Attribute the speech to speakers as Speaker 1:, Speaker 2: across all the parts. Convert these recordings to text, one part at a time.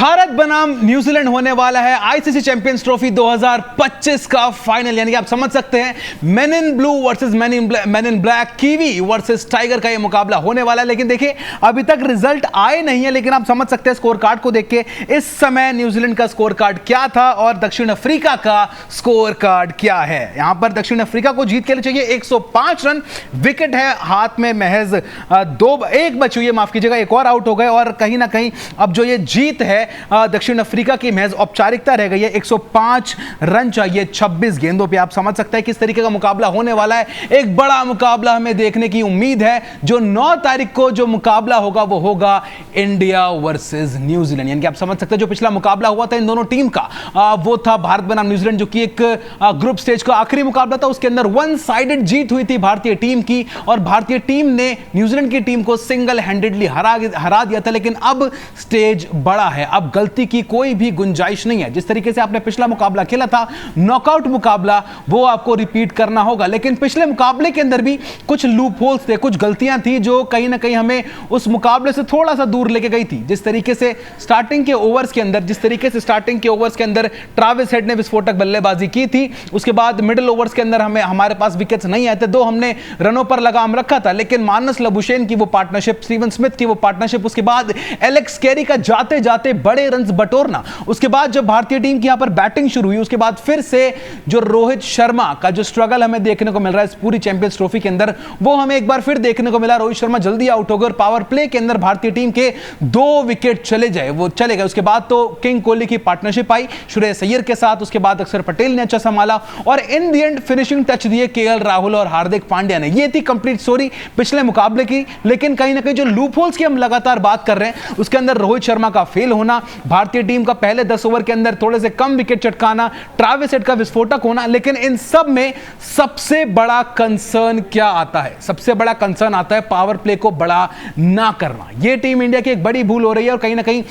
Speaker 1: भारत बनाम न्यूजीलैंड होने वाला है आईसीसी चैंपियंस ट्रॉफी 2025 का फाइनल, यानी कि आप समझ सकते हैं main in blue versus main in black, kiwi versus tiger का यह मुकाबला होने वाला है। लेकिन देखिए अभी तक रिजल्ट आए नहीं है, लेकिन आप समझ सकते हैं स्कोर कार्ड को देख के इस समय न्यूजीलैंड का स्कोर कार्ड क्या था और दक्षिण अफ्रीका का स्कोर कार्ड क्या है। यहां पर दक्षिण अफ्रीका को जीत के लिए चाहिए 105 रन, विकेट है हाथ में, महज एक बची हुई है, माफ कीजिएगा, एक और आउट हो गए और कहीं ना कहीं अब जो ये जीत है दक्षिण अफ्रीका की महज औपचारिकता रह गई है। 105 रन चाहिए 26 गेंदों पे। आप समझ सकते हैं किस तरीके का मुकाबला होने वाला है। एक बड़ा मुकाबला हमें देखने की उम्मीद है। जो 9 तारीख को जो मुकाबला होगा वो होगा इंडिया वर्सेस न्यूजीलैंड, यानी कि आप समझ सकते हैं जो पिछला मुकाबला हुआ था इन दोनों टीम का वो था भारत बनाम न्यूजीलैंड, जो कि एक ग्रुप स्टेज का आखिरी मुकाबला था। उसके अंदर वन साइडेड जीत हुई थी भारतीय टीम की और भारतीय टीम ने न्यूजीलैंड की टीम को सिंगल हैंडेडली हरा दिया था। लेकिन अब स्टेज बड़ा है, अब गलती की कोई भी गुंजाइश नहीं है। जिस तरीके से आपने पिछला मुकाबला खेला था नॉकआउट मुकाबला, वो आपको रिपीट करना होगा। लेकिन पिछले मुकाबले के अंदर भी कुछ लूप होल्स थे, कुछ गलतियां थी जो कहीं ना कहीं हमें उस मुकाबले से थोड़ा सा दूर लेके गई थी। जिस तरीके से स्टार्टिंग के ओवर्स के अंदर ट्रेविस हेड ने विस्फोटक बल्लेबाजी की थी, उसके बाद मिडिल ओवर्स के अंदर हमारे पास विकेट्स नहीं आए थे, 2 हमने रनों पर लगाम रखा था। लेकिन मानस लबुशेन की वो पार्टनरशिप, स्टीवन स्मिथ की वो पार्टनरशिप, उसके बाद एलेक्स कैरी का जाते जाते बड़े रन्स बटोरना, उसके बाद जब भारतीय टीम की यहां पर बैटिंग शुरू हुई, उसके बाद फिर से जो रोहित शर्मा का जो स्ट्रगल हमें देखने को मिल रहा है इस पूरी चैंपियंस ट्रॉफी के अंदर, वो हमें एक बार फिर देखने को मिला। रोहित शर्मा जल्दी आउट हो गए और पावर प्ले के अंदर भारतीय टीम के 2 विकेट चले गए। उसके बाद तो किंग कोहली की पार्टनरशिप आई श्रेयस अय्यर के साथ, उसके बाद अक्षर पटेल ने अच्छा संभाला और in the end finishing touch दिए केएल राहुल और हार्दिक पांड्या ने। ये थी कंप्लीट स्टोरी पिछले मुकाबले की। लेकिन कहीं ना कहीं जो लूप होल्स की हम लगातार बात कर रहे हैं उसके अंदर रोहित शर्मा का फेल होना, भारतीय टीम का पहले 10 ओवर के अंदर थोड़े से कम विकेट चटकाना, ट्रेविस हेड का विस्फोटक होना, लेकिन इन सब में सबसे बड़ा कंसर्न क्या आता है? सबसे बड़ा कंसर्न आता है पावर प्ले को बड़ा ना करना। यह टीम इंडिया की एक बड़ी भूल हो रही है और कहीं ना कहीं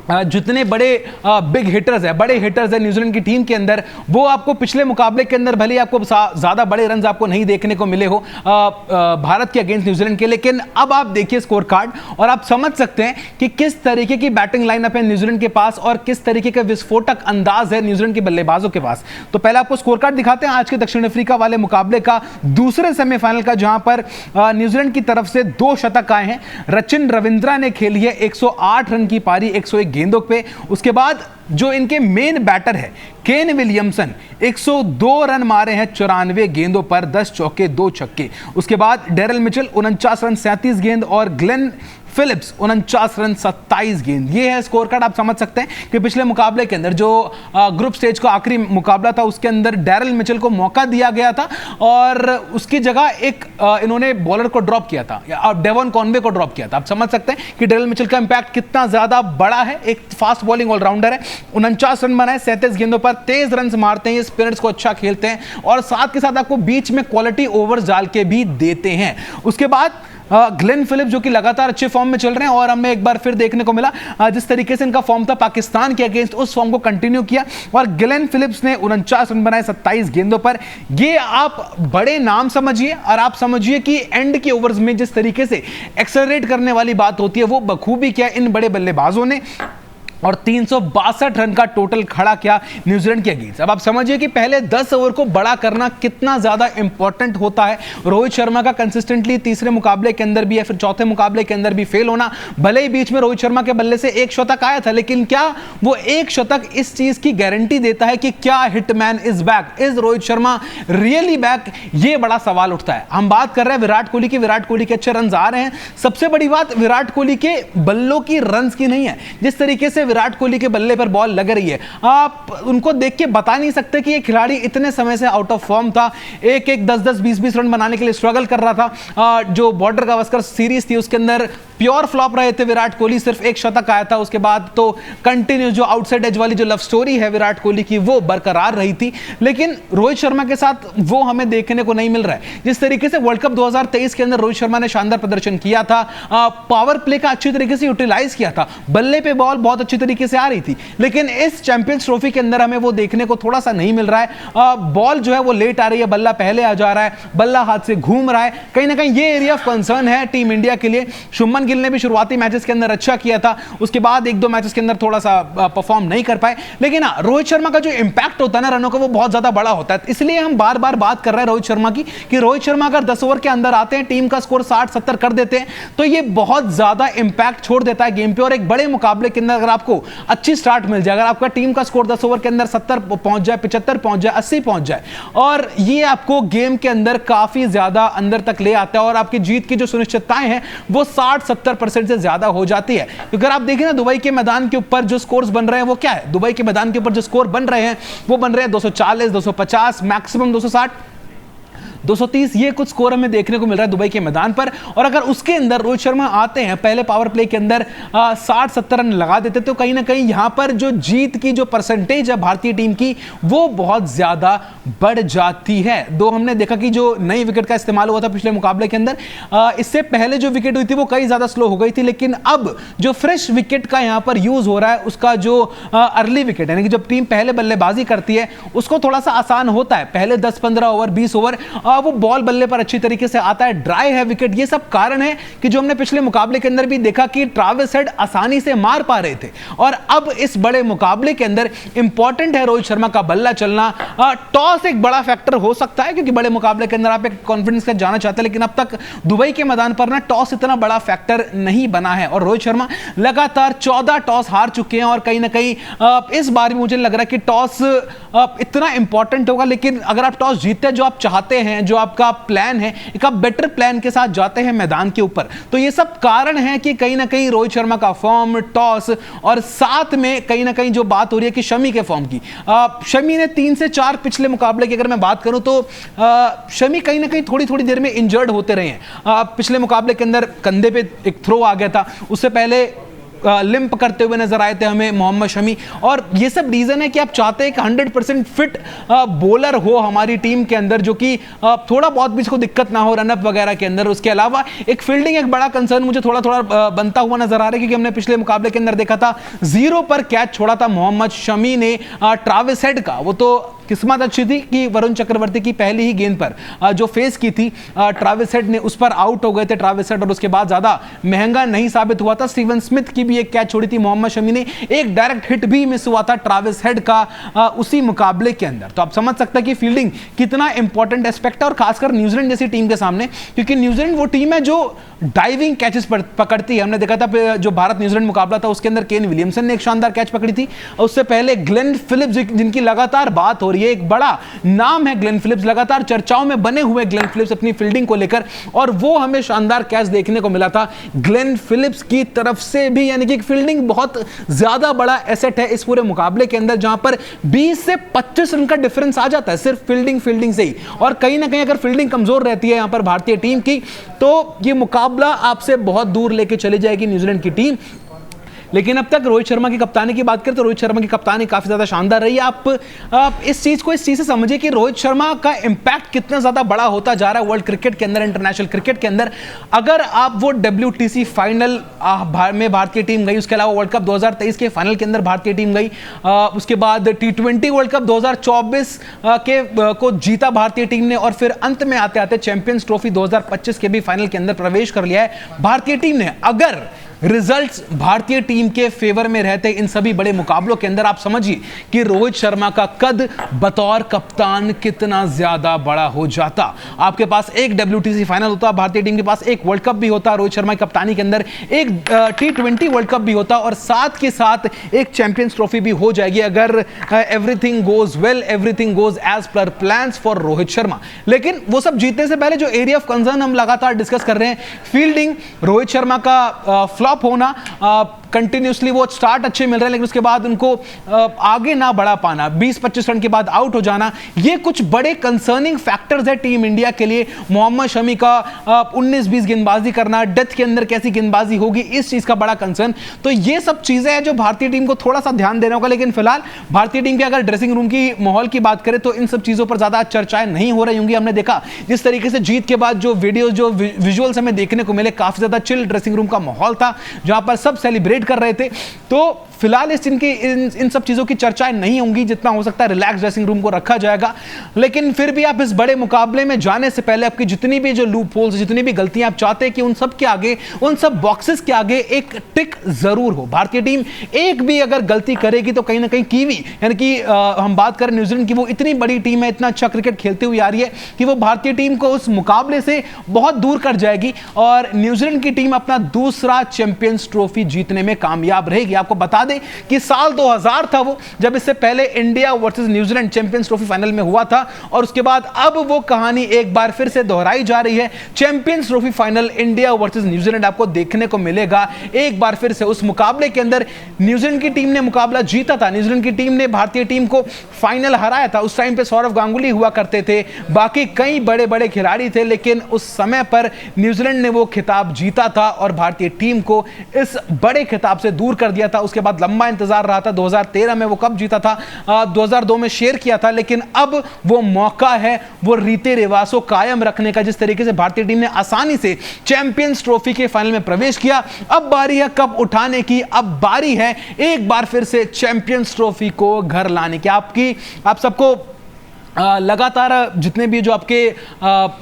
Speaker 1: जितने बड़े बिग हिटर्स है, बड़े हिटर्स है न्यूजीलैंड की टीम के अंदर, वो आपको पिछले मुकाबले के अंदर भले आपको ज्यादा बड़े रन्स आपको नहीं देखने को मिले हो भारत के अगेंस्ट न्यूजीलैंड के, लेकिन अब आप देखिए स्कोर कार्ड और आप समझ सकते हैं कि किस तरीके की बैटिंग लाइनअप है न्यूजीलैंड के पास और किस तरीके का विस्फोटक अंदाज है न्यूजीलैंड के बल्लेबाजों के पास। तो पहले आपको स्कोर कार्ड दिखाते हैं आज के दक्षिण अफ्रीका वाले मुकाबले का, दूसरे सेमीफाइनल का, जहां पर न्यूजीलैंड की तरफ से 2 शतक आए हैं। रचिन रविंद्रा ने खेली है 108 रन की पारी 101 गेंदों पे। उसके बाद जो इनके मेन बैटर है केन विलियमसन, 102 रन मारे हैं 94 गेंदों पर, 10 चौके 2 छक्के। उसके बाद डेरिल मिचेल 49 रन 37 गेंद और ग्लेन फिलिप्स 49 रन 27 गेंद। ये है स्कोर कार्ड। आप समझ सकते हैं कि पिछले मुकाबले के अंदर जो ग्रुप स्टेज का आखिरी मुकाबला था उसके अंदर डेरिल मिचेल को मौका दिया गया था और उसकी जगह एक इन्होंने बॉलर को ड्रॉप किया था, डेवन कॉनवे को ड्रॉप किया था। आप समझ सकते हैं कि डेरिल मिचेल का इंपैक्ट कितना ज्यादा बड़ा है। एक फास्ट बॉलिंग ऑलराउंडर है, 49 रन बनाए 37 गेंदों पर, तेज रन मारते हैं, स्पिनर्स को अच्छा खेलते हैं और साथ के साथ आपको बीच में क्वालिटी ओवर्स डाल के भी देते हैं। उसके बाद ग्लेन फिलिप्स जो कि लगातार अच्छे फॉर्म में चल रहे हैं और हमें एक बार फिर देखने को मिला जिस तरीके से इनका फॉर्म था पाकिस्तान के अगेंस्ट, उस फॉर्म को कंटिन्यू किया और ग्लेन फिलिप्स ने 49 रन बनाए 27 गेंदों पर। ये आप बड़े नाम समझिए और आप समझिए कि एंड के ओवर्स में जिस तरीके से एक्सेलरेट करने वाली बात होती है वो बखूबी किया इन बड़े बल्लेबाजों ने और 362 रन का टोटल खड़ा किया न्यूजीलैंड के अगेंस्ट। अब आप समझिए कि पहले 10 ओवर को बड़ा करना कितना ज्यादा इंपॉर्टेंट होता है। रोहित शर्मा का कंसिस्टेंटली तीसरे मुकाबले के अंदर भी या फिर चौथे मुकाबले के अंदर भी फेल होना, भले ही बीच में रोहित शर्मा के बल्ले से 1 शतक आया था, लेकिन क्या वो 1 शतक इस चीज की गारंटी देता है कि क्या hitman is back, is Rohit Sharma really back? ये बड़ा सवाल उठता है। हम बात कर रहे हैं विराट कोहली की, विराट कोहली के अच्छे रन आ रहे हैं। सबसे बड़ी बात विराट कोहली के बल्लों की रन की नहीं है। जिस तरीके से विराट कोहली के बल्ले पर बॉल लग रही है, आप उनको देख के बता नहीं सकते कि ये खिलाड़ी इतने समय से आउट ऑफ फॉर्म था, 1-1, 10-10, 20-20 रन बनाने के लिए स्ट्रगल कर रहा था। जो बॉर्डर गावस्कर सीरीज थी उसके अंदर प्योर फ्लॉप रहे थे विराट कोहली, सिर्फ 1 शतक आया था। उसके बाद तो कंटिन्यू जो आउटसाइड एज वाली जो लव स्टोरी है विराट कोहली की वो बरकरार रही थी, लेकिन रोहित शर्मा के साथ वो हमें देखने को नहीं मिल रहा है। जिस तरीके से वर्ल्ड कप 2023 के अंदर रोहित शर्मा ने शानदार प्रदर्शन किया था, पावर प्ले का अच्छी तरीके से यूटिलाइज किया था, बल्ले पे बॉल बहुत अच्छी अच्छी तरीके से आ रही थी, लेकिन इस चैंपियंस ट्रॉफी के अंदर हमें वो देखने को थोड़ा सा नहीं मिल रहा है। बॉल जो है वो लेट आ रही है, बल्ला पहले आ जा रहा है, बल्ला हाथ से घूम रहा है, कहीं ना कहीं ये एरिया ऑफ कंसर्न है टीम इंडिया के लिए। शुभमन गिल ने भी शुरुआती मैचेस के अंदर अच्छा किया था, उसके बाद एक दो मैचेस के अंदर थोड़ा सा परफॉर्म नहीं कर पाए, लेकिन रोहित शर्मा का जो इंपैक्ट होता है ना रनों का, वो बहुत ज्यादा बड़ा होता है। इसलिए हम बार बार बात कर रहे हैं रोहित शर्मा की कि रोहित शर्मा अगर 10 ओवर के अंदर आते हैं, टीम का स्कोर 60-70 कर देते हैं, तो ये बहुत ज्यादा इंपैक्ट छोड़ देता है गेम पे। और एक बड़े मुकाबले के अंदर अगर आपको अच्छी स्टार्ट मिल जाए, अगर आपका टीम का स्कोर 10 ओवर के अंदर 70 पहुंच जाए, 75 पहुंच जाए, 80 पहुंच जाए, और ये आपको गेम के अंदर काफी ज्यादा अंदर तक ले आता है और आपकी जीत की जो सुनिश्चितताएं हैं वो 60-70% से ज्यादा हो जाती है। अगर आप देखें ना दुबई के मैदान के ऊपर जो स्कोर्स बन रहे हैं वो क्या है, दुबई के मैदान के ऊपर जो स्कोर बन रहे हैं वो बन रहे हैं 240, 250, मैक्सिमम 260, 230, ये कुछ स्कोर हमें देखने को मिल रहा है दुबई के मैदान पर। और अगर उसके अंदर रोहित शर्मा आते हैं, पहले पावर प्ले के अंदर 60-70 रन लगा देते, तो कहीं ना कहीं यहां पर जो जीत की जो परसेंटेज है भारतीय टीम की वो बहुत ज्यादा बढ़ जाती है। दो हमने देखा कि जो नई विकेट का इस्तेमाल हुआ था पिछले मुकाबले के अंदर, इससे पहले जो विकेट हुई थी वो कई ज्यादा स्लो हो गई थी, लेकिन अब जो फ्रेश विकेट का यहां पर यूज हो रहा है, उसका जो अर्ली विकेट यानी कि जब टीम पहले बल्लेबाजी करती है उसको थोड़ा सा आसान होता है, पहले 10-15 ओवर 20 ओवर वो बॉल बल्ले पर अच्छी तरीके से आता है, ड्राई है विकेट। ये सब कारण है कि जो हमने पिछले मुकाबले के अंदर भी देखा कि ट्रेविस हेड आसानी से मार पा रहे थे, और अब इस बड़े मुकाबले के अंदर इंपॉर्टेंट है रोहित शर्मा का बल्ला चलना। टॉस एक बड़ा फैक्टर हो सकता है क्योंकि बड़े मुकाबले के अंदर आप एक कॉन्फिडेंस के जाना चाहते हैं, लेकिन अब तक दुबई के मैदान पर ना टॉस इतना बड़ा फैक्टर नहीं बना है और रोहित शर्मा लगातार 14 टॉस हार चुके हैं। और कहीं ना कहीं इस बार भी मुझे लग रहा है कि टॉस इतना इंपॉर्टेंट होगा, लेकिन अगर आप टॉस जीतते हैं, जो आप चाहते हैं, जो आपका प्लान है, एक आप बेटर प्लान के साथ जाते हैं मैदान के ऊपर, तो ये सब कारण है कि कहीं ना कहीं रोहित शर्मा का फॉर्म, टॉस, और साथ में कहीं ना कहीं जो बात हो रही है कि शमी के फॉर्म की। शमी ने 3 से 4 पिछले मुकाबले की अगर मैं बात करूं तो शमी कहीं ना कहीं थोड़ी थोड़ी देर में इंजर्ड होते रहे हैं। पिछले मुकाबले के अंदर कंधे पे एक थ्रो आ गया था, उससे पहले लिंप करते हुए नजर आए थे हमें मोहम्मद शमी, और ये सब रीजन है कि आप चाहते हैं कि 100% फिट बॉलर हो हमारी टीम के अंदर, जो कि थोड़ा बहुत भी इसको दिक्कत ना हो रनअप वगैरह के अंदर। उसके अलावा एक फील्डिंग एक बड़ा कंसर्न मुझे थोड़ा थोड़ा बनता हुआ नजर आ रहा है, क्योंकि हमने पिछले मुकाबले के अंदर देखा था 0 पर कैच छोड़ा था मोहम्मद शमी ने ट्रेविस हेड का। वो तो किस्मत अच्छी थी कि वरुण चक्रवर्ती की पहली ही गेंद पर जो फेस की थी ट्रेविस हेड ने, उस पर आउट हो गए थे ट्रेविस हेड, और उसके बाद ज्यादा महंगा नहीं साबित हुआ था। स्टीवन स्मिथ की भी एक कैच छोड़ी थी मोहम्मद शमी ने, एक डायरेक्ट हिट भी मिस हुआ था ट्रेविस हेड का उसी मुकाबले के अंदर। तो आप समझ सकते हैं कि फील्डिंग कितना इंपॉर्टेंट एस्पेक्ट है, और खासकर न्यूजीलैंड जैसी टीम के सामने, क्योंकि न्यूजीलैंड वो टीम है जो डाइविंग कैचेस पकड़ती है। हमने देखा था जो भारत न्यूजीलैंड मुकाबला था उसके अंदर केन विलियमसन ने एक शानदार कैच पकड़ी थी, और उससे पहले ग्लेन फिलिप्स जिनकी लगातार बात हो रही है, एक बड़ा नाम है ग्लेन फिलिप्स, लगातार चर्चाओं में बने हुए ग्लेन फिलिप्स अपनी फील्डिंग को लेकर, और वो हमें शानदार कैच देखने को मिला था ग्लेन फिलिप्स की तरफ से भी। यानी कि फील्डिंग बहुत ज्यादा बड़ा एसेट है इस पूरे मुकाबले के अंदर, जहां पर 20 से 25 रन का डिफरेंस आ जाता है सिर्फ फील्डिंग से ही। और कहीं ना कहीं अगर फील्डिंग कमजोर रहती है यहां पर भारतीय टीम की, तो ये मुकाबला आपसे बहुत दूर लेके चली जाएगी न्यूजीलैंड की टीम। लेकिन अब तक रोहित शर्मा की कप्तानी की बात करें तो रोहित शर्मा की कप्तानी काफी ज्यादा शानदार रही है। आप इस चीज से समझिए कि रोहित शर्मा का इंपैक्ट कितना ज्यादा बड़ा होता जा रहा है वर्ल्ड क्रिकेट के अंदर, इंटरनेशनल क्रिकेट के अंदर। अगर आप वो WTC फाइनल में भारतीय टीम गई, उसके अलावा वर्ल्ड कप 2023 के फाइनल के अंदर भारतीय टीम गई, उसके बाद T20 वर्ल्ड कप 2024 को जीता भारतीय टीम ने, और फिर अंत में आते आते चैंपियंस ट्रॉफी 2025 के भी फाइनल के अंदर प्रवेश कर लिया है भारतीय टीम ने। अगर रिजल्ट्स भारतीय टीम के फेवर में रहते इन सभी बड़े मुकाबलों के अंदर, आप समझिए कि रोहित शर्मा का कद बतौर कप्तान कितना ज्यादा बड़ा हो जाता। आपके पास एक WTC फाइनल होता, भारतीय टीम के पास एक वर्ल्ड कप भी होता रोहित शर्मा की कप्तानी के अंदर, एक T20 वर्ल्ड कप भी होता, और साथ के साथ एक चैंपियंस ट्रॉफी भी हो जाएगी अगर everything goes well, everything goes as per plans for Rohit Sharma. लेकिन वो सब जीतने से पहले जो एरिया ऑफ कंसर्न हम लगातार डिस्कस कर रहे हैं, फील्डिंग, रोहित शर्मा का फ्लॉप होना, कंटिन्यूसली वो स्टार्ट अच्छे मिल रहे हैं लेकिन उसके बाद उनको आगे ना बढ़ा पाना, 20-25 रन के बाद आउट हो जाना, ये कुछ बड़े कंसर्निंग फैक्टर्स है टीम इंडिया के लिए। मोहम्मद शमी का 19-20 गेंदबाजी करना, डेथ के अंदर कैसी गेंदबाजी होगी, इस चीज का बड़ा कंसर्न। तो ये सब चीजें हैं जो भारतीय टीम को थोड़ा सा ध्यान देना होगा। लेकिन फिलहाल भारतीय टीम के अगर ड्रेसिंग रूम की माहौल की बात करें तो इन सब चीजों पर ज्यादा चर्चाएं नहीं हो रही होंगी। हमने देखा जिस तरीके से जीत के बाद जो वीडियो, जो विजुअल्स हमें देखने को मिले, काफी ज्यादा चिल ड्रेसिंग रूम का माहौल था जहां पर सब सेलिब्रेट कर रहे थे। तो फिलहाल इस टीम की इन सब चीज़ों की चर्चाएं नहीं होंगी, जितना हो सकता है रिलैक्स ड्रेसिंग रूम को रखा जाएगा। लेकिन फिर भी आप इस बड़े मुकाबले में जाने से पहले आपकी जितनी भी जो लूप होल्स, जितनी भी गलतियां आप चाहते हैं कि उन सब के आगे, उन सब बॉक्सेस के आगे एक टिक जरूर हो। भारतीय टीम एक भी अगर गलती करेगी तो कहीं ना कहीं कीवी, यानी कि हम बात करें न्यूजीलैंड की, वो इतनी बड़ी टीम है, इतना अच्छा क्रिकेट खेलते हुए आ रही है कि वो भारतीय टीम को उस मुकाबले से बहुत दूर कर जाएगी और न्यूजीलैंड की टीम अपना दूसरा चैंपियंस ट्रॉफी जीतने में कामयाब रहेगी। आपको बता दें कि साल 2000 था वो, जब इससे पहले India versus New Zealand champions trophy final में हुआ था और उसके बाद अब वो कहानी एक बार फिर से दोहराई जा रही है। Champions trophy final India versus New Zealand आपको देखने को मिलेगा एक बार फिर से। उस मुकाबले के अंदर न्यूजीलैंड की टीम ने मुकाबला जीता था, न्यूजीलैंड की टीम ने भारतीय टीम को फाइनल हराया था। उस टाइम पे सौरव गांगुली हुआ करते थे, बाकी कई बड़े बड़े खिलाड़ी थे, लेकिन उस समय पर न्यूजीलैंड ने वो खिताब जीता था और भारतीय टीम को इस बड़े खिताब से दूर कर दिया था। उसके बाद लंबा इंतजार रहा था, 2013 में वो कब जीता था, 2002 में शेयर किया था, लेकिन अब वो मौका है वो रीति रिवाज को कायम रखने का। जिस तरीके से भारतीय टीम ने आसानी से चैंपियंस ट्रॉफी के फाइनल में प्रवेश किया, अब बारी है कप उठाने की, अब बारी है एक बार फिर से चैंपियंस ट्रॉफी को घर लाने की। आप सबको लगातार जितने भी जो आपके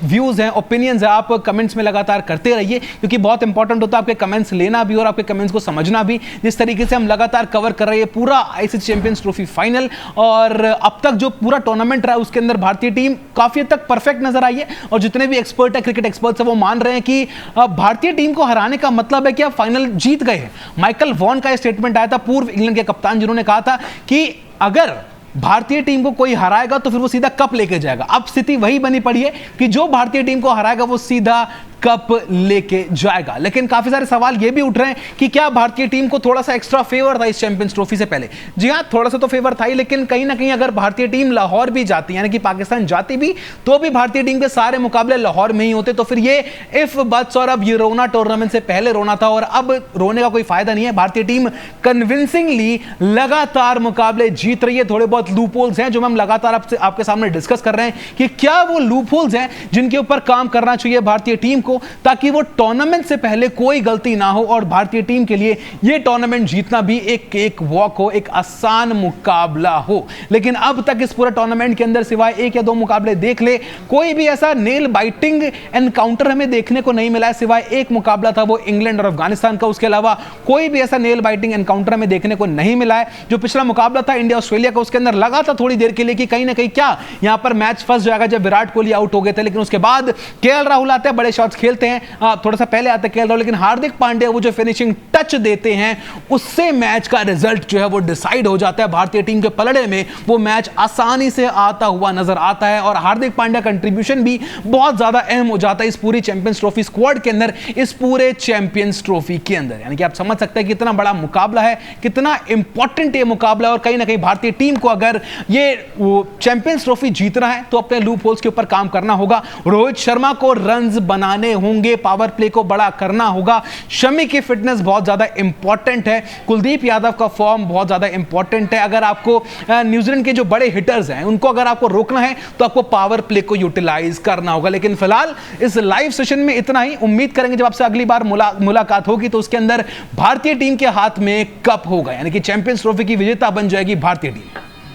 Speaker 1: व्यूज़ हैं, ओपिनियंस हैं, आप कमेंट्स में लगातार करते रहिए, क्योंकि बहुत इंपॉर्टेंट होता है आपके कमेंट्स लेना भी और आपके कमेंट्स को समझना भी। जिस तरीके से हम लगातार कवर कर रहे हैं पूरा आईसीसी चैंपियंस ट्रॉफी फाइनल और अब तक जो पूरा टूर्नामेंट रहा है उसके अंदर भारतीय टीम काफ़ी हद तक परफेक्ट नजर आई है और जितने भी एक्सपर्ट है, क्रिकेट एक्सपर्ट्स हैं, वो मान रहे हैं कि भारतीय टीम को हराने का मतलब है कि आप फाइनल जीत गए हैं। माइकल वॉन का स्टेटमेंट आया था, पूर्व इंग्लैंड के कप्तान, जिन्होंने कहा था कि अगर भारतीय टीम को कोई हराएगा तो फिर वो सीधा कप लेके जाएगा। अब स्थिति वही बनी पड़ी है कि जो भारतीय टीम को हराएगा वो सीधा कप लेके जाएगा। लेकिन काफी सारे सवाल ये भी उठ रहे हैं कि क्या भारतीय टीम को थोड़ा सा एक्स्ट्रा फेवर था इस चैंपियंस ट्रॉफी से पहले। जी हां, थोड़ा सा तो फेवर था ही, लेकिन कहीं ना कहीं अगर भारतीय टीम लाहौर भी जाती, यानी कि पाकिस्तान जाती भी, तो भी भारतीय टीम के सारे मुकाबले लाहौर में ही होते। तो फिर ये इफ बट्स और अब ये रोना टूर्नामेंट से पहले रोना था और अब रोने का कोई फायदा नहीं है। भारतीय टीम कन्विंसिंगली लगातार मुकाबले जीत रही है। थोड़े बहुत लूप होल्स हैं जो हम लगातार आपके सामने डिस्कस कर रहे हैं कि क्या वो लूप होल्स हैं जिनके ऊपर काम करना चाहिए भारतीय टीम को, ताकि वो टूर्नामेंट से पहले कोई गलती ना हो और भारतीय टीम के लिए ये टूर्नामेंट जीतना भी एक वॉक हो, एक आसान मुकाबला हो। लेकिन अब तक इस पूरे टूर्नामेंट के अंदर सिवाय एक या दो मुकाबले देख ले, कोई भी ऐसा नेल बाइटिंग एनकाउंटर हमें देखने को नहीं मिला है। सिवाय एक मुकाबला था वो इंग्लैंड और अफगानिस्तान का, उसके अलावा कोई भी ऐसा नेल बाइटिंग एनकाउंटर हमें देखने को नहीं मिला है। जो पिछला मुकाबला था इंडिया ऑस्ट्रेलिया का, उसके अंदर लगा था थोड़ी देर के लिए कि कहीं ना कहीं क्या यहां पर मैच फंस जाएगा जब विराट कोहली आउट हो गए थे, लेकिन उसके बाद केएल राहुल आते हैं, बड़े शॉट्स खेलते हैं, थोड़ा सा पहले आते केएल राहुल, लेकिन हार्दिक पांड्या वो जो फिनिशिंग टच देते हैं उससे मैच का रिजल्ट जो है वो डिसाइड हो जाता है। भारतीय टीम के पलड़े में वो मैच आसानी से आता हुआ नजर आता है और हार्दिक पांड्या कंट्रीब्यूशन भी बहुत ज्यादा अहम हो जाता है इस पूरी चैंपियंस ट्रॉफी स्क्वाड के अंदर, इस पूरे चैंपियंस ट्रॉफी के अंदर। यानी कि आप समझ सकते हैं कितना बड़ा मुकाबला है, कितना इंपॉर्टेंट ये मुकाबला है और कहीं ना कहीं भारतीय टीम को अगर ये चैंपियंस ट्रॉफी जीतना है तो अपने लूप होल्स के ऊपर काम करना होगा। रोहित शर्मा को रन्स बनाने होंगे, पावर प्ले को बड़ा करना होगा, शमी की फिटनेस बहुत ज्यादा इंपॉर्टेंट है, कुलदीप यादव का फॉर्म बहुत ज्यादा इंपॉर्टेंट है। अगर आपको न्यूजीलैंड के जो बड़े हिटर्स हैं उनको अगर आपको रोकना है तो आपको पावर प्ले को यूटिलाइज करना होगा। लेकिन फिलहाल इस लाइव सेशन में इतना ही। उम्मीद करेंगे जब आपसे अगली बार मुलाकात होगी तो उसके अंदर भारतीय टीम के हाथ में कप होगा, यानी कि चैंपियंस ट्रॉफी की विजेता बन जाएगी भारतीय टीम।